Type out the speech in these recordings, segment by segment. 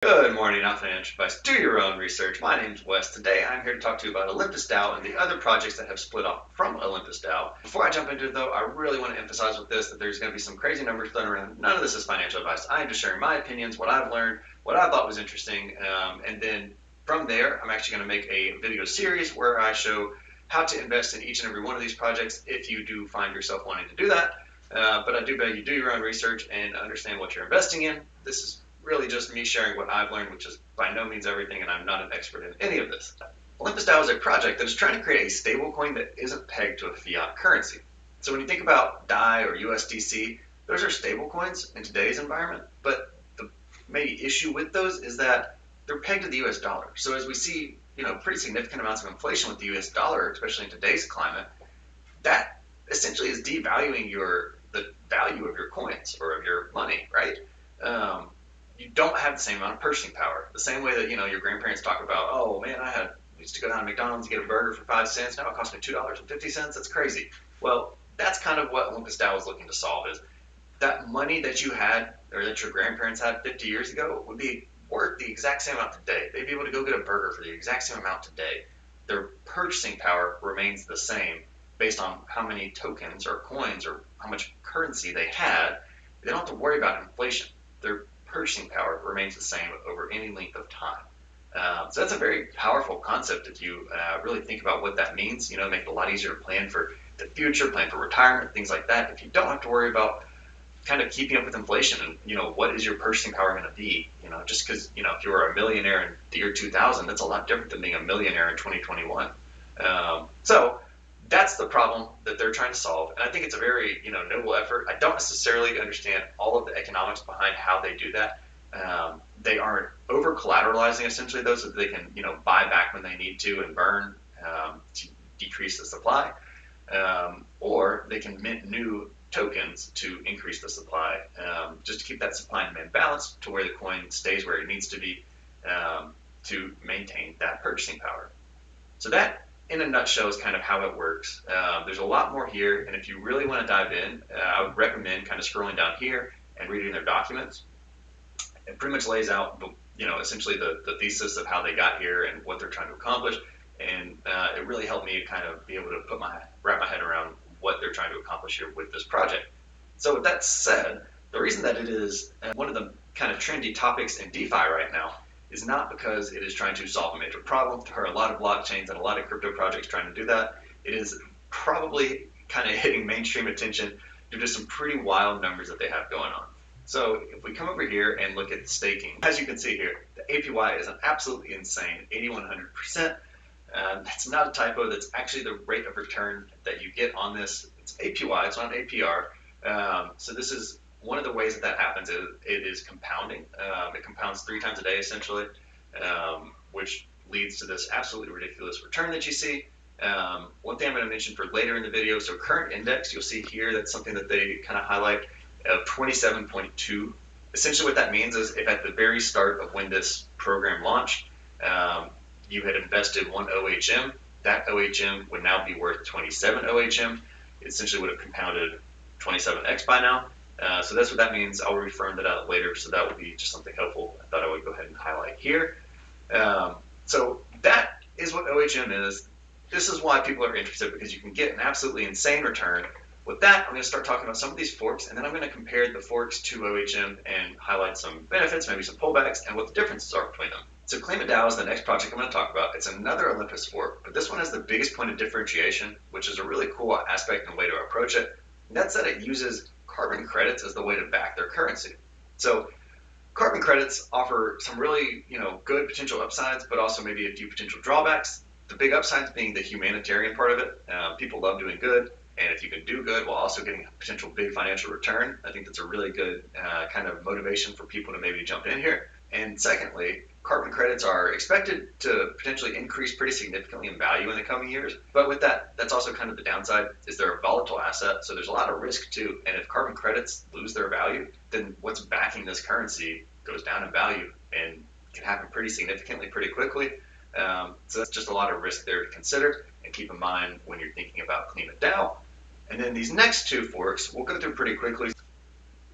Good morning, not financial advice. Do your own research. My name's Wes. Today I'm here to talk to you about Olympus DAO and the other projects that have split off from Olympus DAO. Before I jump into it though, I really want to emphasize with this that there's going to be some crazy numbers thrown around. None of this is financial advice. I am just sharing my opinions, what I've learned, what I thought was interesting, and then from there I'm actually going to make a video series where I show how to invest in each and every one of these projects if you do find yourself wanting to do that. But I do beg you do your own research and understand what you're investing in. This is really just me sharing what I've learned, which is by no means everything, and I'm not an expert in any of this. Olympus DAO is a project that is trying to create a stablecoin that isn't pegged to a fiat currency. So when you think about DAI or USDC, those are stablecoins in today's environment, but the maybe issue with those is that they're pegged to the US dollar. So as we see, pretty significant amounts of inflation with the US dollar, especially in today's climate, that essentially is devaluing the value of your coins or of your money, right? You don't have the same amount of purchasing power. The same way that your grandparents talk about, oh man, I used to go down to McDonald's and get a burger for 5 cents. Now it costs me $2.50. That's crazy. Well, that's kind of what Olympus DAO is looking to solve. Is that money that you had or that your grandparents had 50 years ago would be worth the exact same amount today. They'd be able to go get a burger for the exact same amount today. Their purchasing power remains the same based on how many tokens or coins or how much currency they had. They don't have to worry about inflation. Their purchasing power remains the same over any length of time. So that's a very powerful concept if you really think about what that means. Make it a lot easier to plan for the future, plan for retirement, things like that. If you don't have to worry about kind of keeping up with inflation and what is your purchasing power going to be? Just because if you were a millionaire in the year 2000, that's a lot different than being a millionaire in 2021. So that's the problem that they're trying to solve, and I think it's a very noble effort. I don't necessarily understand all of the economics behind how they do that. They aren't over collateralizing essentially those so that they can buy back when they need to and burn to decrease the supply, or they can mint new tokens to increase the supply, just to keep that supply and demand balance to where the coin stays where it needs to be to maintain that purchasing power. So that, in a nutshell, is kind of how it works. There's a lot more here, and if you really want to dive in, I would recommend kind of scrolling down here and reading their documents. It pretty much lays out, essentially the thesis of how they got here and what they're trying to accomplish, and it really helped me kind of be able to wrap my head around what they're trying to accomplish here with this project. So with that said, the reason that it is one of the kind of trendy topics in DeFi right now is not because it is trying to solve a major problem. There are a lot of blockchains and a lot of crypto projects trying to do that. It is probably kind of hitting mainstream attention due to some pretty wild numbers that they have going on. So if we come over here and look at staking, as you can see here, the APY is an absolutely insane 8,100%. That's not a typo. That's actually the rate of return that you get on this. It's APY, it's not APR. So this is one of the ways that happens. It is compounding. It compounds 3 times a day essentially, which leads to this absolutely ridiculous return that you see. One thing I'm going to mention for later in the video, so current index, you'll see here that's something that they kind of highlight of 27.2. Essentially what that means is if at the very start of when this program launched, you had invested 1 OHM, that OHM would now be worth 27 OHM. It essentially would have compounded 27x by now. So that's what that means. I'll refirm that out later, so that would be just something helpful. I thought I would go ahead and highlight here. So that is what OHM is. This is why people are interested, because you can get an absolutely insane return. With that, I'm going to start talking about some of these forks, and then I'm going to compare the forks to OHM and highlight some benefits, maybe some pullbacks, and what the differences are between them. So Klima DAO is the next project I'm going to talk about. It's another Olympus fork, but this one has the biggest point of differentiation, which is a really cool aspect and way to approach it. And that's that it uses carbon credits as the way to back their currency. So carbon credits offer some really good potential upsides, but also maybe a few potential drawbacks. The big upsides being the humanitarian part of it. People love doing good, and if you can do good while also getting a potential big financial return, I think that's a really good kind of motivation for people to maybe jump in here. And secondly, carbon credits are expected to potentially increase pretty significantly in value in the coming years. But with that, that's also kind of the downside, is they're a volatile asset, so there's a lot of risk too. And if carbon credits lose their value, then what's backing this currency goes down in value and can happen pretty significantly, pretty quickly. So that's just a lot of risk there to consider and keep in mind when you're thinking about Klima DAO. And then these next 2 forks, we'll go through pretty quickly.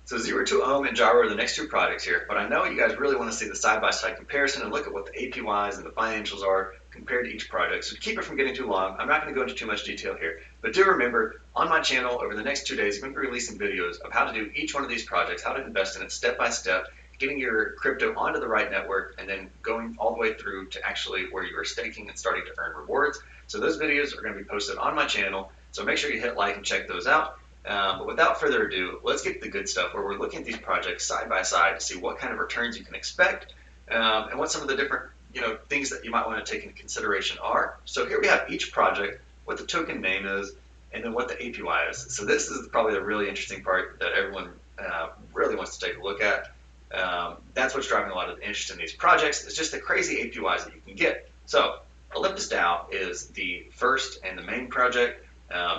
So Z2O and GYRO are the next two projects here, but I know you guys really want to see the side-by-side comparison and look at what the APYs and the financials are compared to each project. So to keep it from getting too long, I'm not going to go into too much detail here, but do remember on my channel over the next 2 days, I'm going to be releasing videos of how to do each one of these projects, how to invest in it step by step, getting your crypto onto the right network, and then going all the way through to actually where you are staking and starting to earn rewards. So those videos are going to be posted on my channel, so make sure you hit like and check those out. But without further ado, let's get to the good stuff where we're looking at these projects side by side to see what kind of returns you can expect and what some of the different things that you might want to take into consideration are. So here we have each project, what the token name is, and then what the APY is. So this is probably the really interesting part that everyone really wants to take a look at. That's what's driving a lot of the interest in these projects. It's just the crazy APYs that you can get. So Olympus DAO is the first and the main project.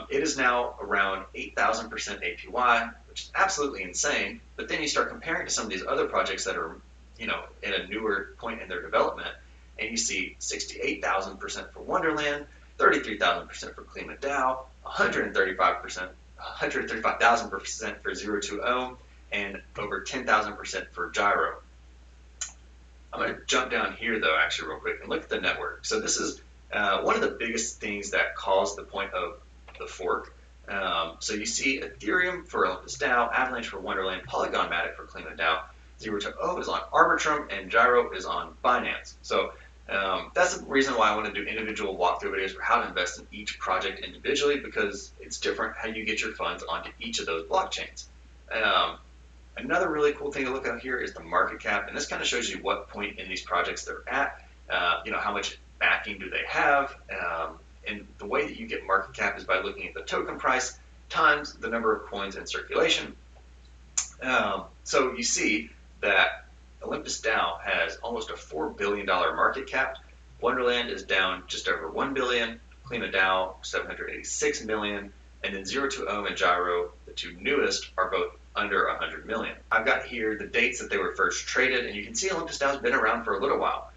It is now around 8,000% APY, which is absolutely insane. But then you start comparing to some of these other projects that are, in a newer point in their development, and you see 68,000% for Wonderland, 33,000% for Klima DAO, 135,000% for Z2O, and over 10,000% for GYRO. I'm going to jump down here though, actually real quick, and look at the network. So this is one of the biggest things that caused the point of the fork. So you see Ethereum for Olympus DAO, Avalanche for Wonderland, Polygon Matic for Klima DAO, Z2O is on Arbitrum, and GYRO is on Binance. So that's the reason why I want to do individual walkthrough videos for how to invest in each project individually, because it's different how you get your funds onto each of those blockchains. Another really cool thing to look at here is the market cap, and this kind of shows you what point in these projects they're at, how much backing do they have, and the way that you get market cap is by looking at the token price times the number of coins in circulation. So you see that Olympus DAO has almost a $4 billion market cap. Wonderland is down just over $1 billion, Klima DAO $786 million, and then Z2O and GYRO, the two newest, are both under 100 million. I've got here the dates that they were first traded, and you can see Olympus DAO has been around for a little while.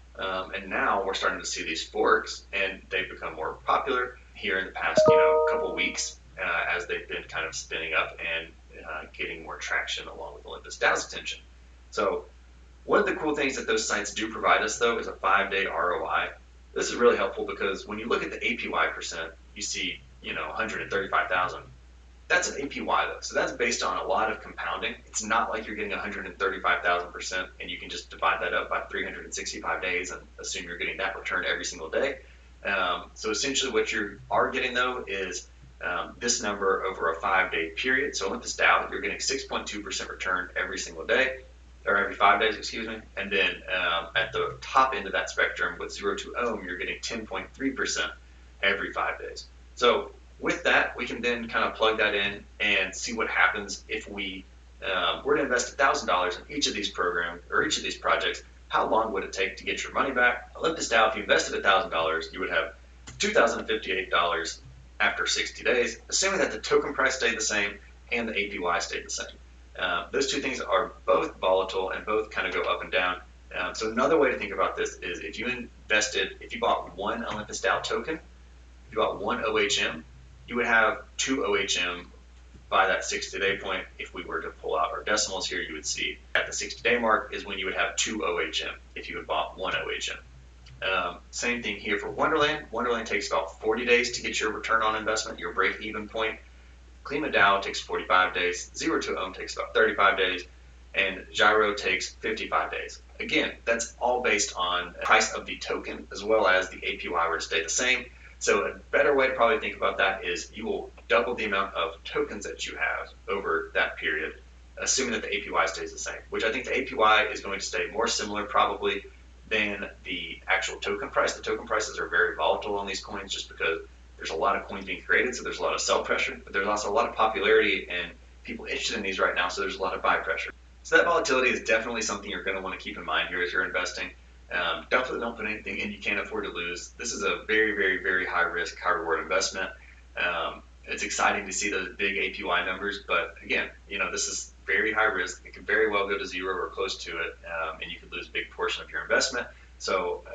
And now we're starting to see these forks, and they've become more popular here in the past, couple weeks as they've been kind of spinning up and getting more traction along with Olympus DAO's attention. So one of the cool things that those sites do provide us, though, is a 5-day ROI. This is really helpful because when you look at the APY percent, you see, 135,000. That's an APY though, so that's based on a lot of compounding. It's not like you're getting 135,000% and you can just divide that up by 365 days and assume you're getting that return every single day. So essentially what you are getting though is this number over a 5-day period. So Olympus DAO, you're getting 6.2% return every single day, or every 5 days, excuse me. And then at the top end of that spectrum with Z2O, you're getting 10.3% every 5 days. So with that, we can then kind of plug that in and see what happens if we were to invest $1,000 in each of these programs or each of these projects. How long would it take to get your money back? Olympus DAO, if you invested $1,000, you would have $2,058 after 60 days, assuming that the token price stayed the same and the APY stayed the same. Those two things are both volatile and both kind of go up and down. So another way to think about this is if you bought one Olympus DAO token, if you bought one OHM, you would have 2 OHM by that 60-day point. If we were to pull out our decimals here, you would see at the 60-day mark is when you would have 2 OHM if you had bought 1 OHM. Same thing here for Wonderland. Wonderland takes about 40 days to get your return on investment, your break-even point. Klima DAO takes 45 days, Z2O takes about 35 days, and GYRO takes 55 days. Again, that's all based on the price of the token as well as the APY were to stay the same. So a better way to probably think about that is you will double the amount of tokens that you have over that period, assuming that the APY stays the same, which I think the APY is going to stay more similar probably than the actual token price. The token prices are very volatile on these coins just because there's a lot of coins being created, so there's a lot of sell pressure, but there's also a lot of popularity and people interested in these right now, so there's a lot of buy pressure. So that volatility is definitely something you're going to want to keep in mind here as you're investing. Definitely don't put anything in you can't afford to lose. This is a very, very, very high risk, high reward investment. It's exciting to see those big APY numbers, but again, this is very high risk. It could very well go to zero or close to it, and you could lose a big portion of your investment. So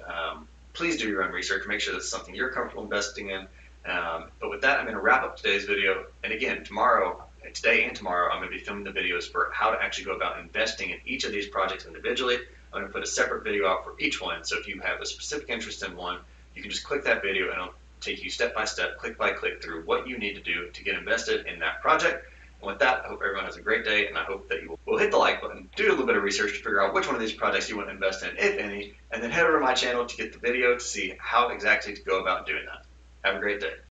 please do your own research. Make sure this is something you're comfortable investing in. But with that, I'm going to wrap up today's video. And again, tomorrow at today and tomorrow, I'm going to be filming the videos for how to actually go about investing in each of these projects individually. I'm going to put a separate video out for each one. So if you have a specific interest in one, you can just click that video and it'll take you step by step, click by click through what you need to do to get invested in that project. And with that, I hope everyone has a great day, and I hope that you will hit the like button, do a little bit of research to figure out which one of these projects you want to invest in, if any, and then head over to my channel to get the video to see how exactly to go about doing that. Have a great day.